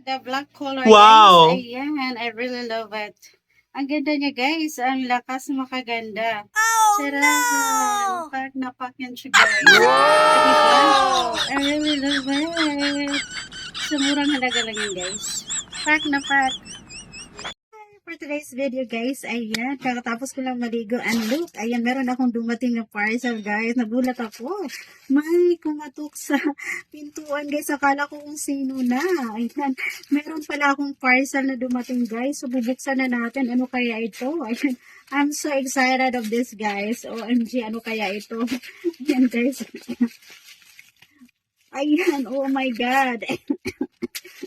The black color, Wow! guys. Ayan, I really love it. Ang ganda niya, guys. Ang lakas makaganda. Charan! Pack na pack yan siya, guys. Diba? I really love it. Sa murang halaga lang yan, guys. Pack na pack. For today's video, guys, ayan, kakatapos ko lang maligo, and look, ayan, meron akong dumating na parcel, guys, nagulat ako, may kumatok sa pintuan, guys, akala ko kung sino na, ayan, meron pala akong parcel na dumating, guys, so bubuksan na natin, ano kaya ito, ayan, I'm so excited of this, guys, OMG, ano kaya ito, ayan, guys, ayan, oh my God,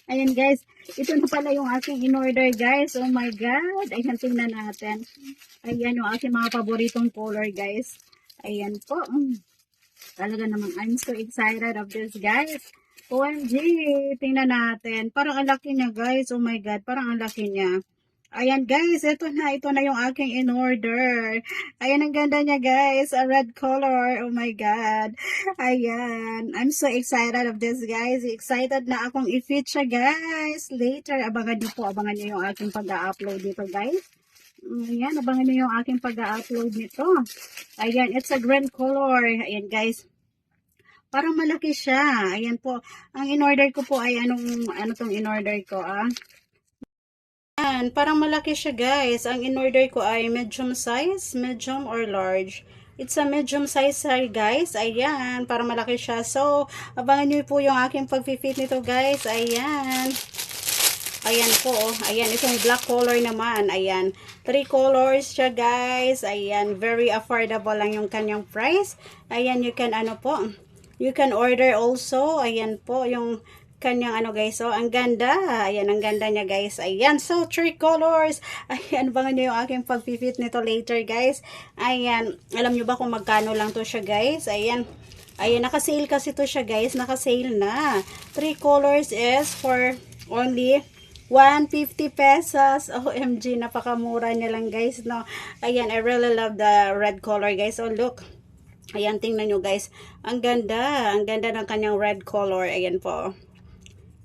ayan guys, ito na pala yung aking in-order guys. Oh my God. Ayan, tingnan natin. Ayan yung aking mga paboritong color guys. Ayan po. Talaga naman, I'm so excited of this guys. OMG, tingnan natin. Parang ang laki niya guys. Oh my God, parang ang laki niya. Ayan guys, ito na yung aking in-order. Ayan, ang ganda niya guys, a red color, oh my God. Ayan, I'm so excited of this guys. Excited na akong i-fit siya guys. Later, abangan niyo yung aking pag-upload nito guys. Ayan, abangan niyo yung aking pag-upload nito. Ayan, it's a green color. Ayan guys. Parang malaki siya. Ayan po. Ang in-order ko po ay ano tong in-order ko Ayan, parang malaki siya guys. Ang in-order ko ay medium size, medium or large. It's a medium size guys. Ayan, parang malaki siya. So, abangan nyo po yung aking pag-fit nito guys. Ayan. Ayan po. Ayan, itong black color naman. Ayan, 3 colors siya guys. Ayan, very affordable lang yung kanyang price. Ayan, you can you can order also. Ayan po yung kanyang guys, so ang ganda, ayan, ang ganda niya guys, ayan, so 3 colors, ayan, abangan nyo yung aking pag-fit nito later guys, ayan, alam nyo ba kung magkano lang to siya guys, ayan, nakasale kasi to siya guys, nakasale na, 3 colors is for only 150 pesos, OMG, napakamura niya lang guys, no, ayan, I really love the red color guys, so look, ayan, tingnan nyo guys, ang ganda ng kanyang red color, ayan po.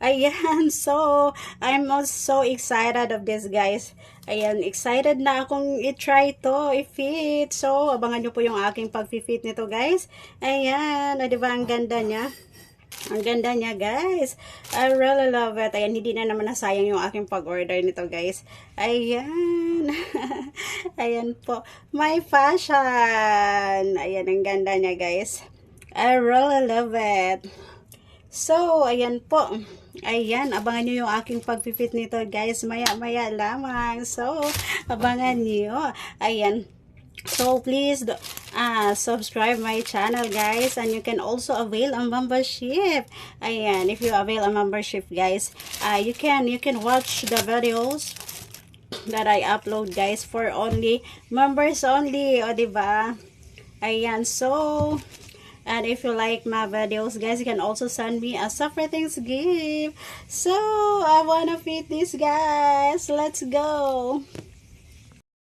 Ayan, so, I'm also excited of this, guys. Ayan, excited na akong i-try to, i-fit. So, abangan nyo po yung aking pag-fit nito, guys. Ayan, diba, ang ganda niya? Ang ganda niya, guys. I really love it. Ayan, hindi na naman nasayang yung aking pag-order nito, guys. Ayan. Ayan po. My fashion. Ayan, ang ganda niya, guys. I really love it. So, ayan po. Ayan, abangan nyo yung aking pag-fit nito, guys. Maya-maya lamang. So, abangan nyo. Ayan. So, please subscribe my channel, guys. And you can also avail a membership. Ayan, if you avail a membership, guys, you can watch the videos that I upload, guys, for only members only. O, diba? Ayan, so, and if you like my videos, guys, you can also send me a separate things gift. So, I wanna fit this, guys. Let's go.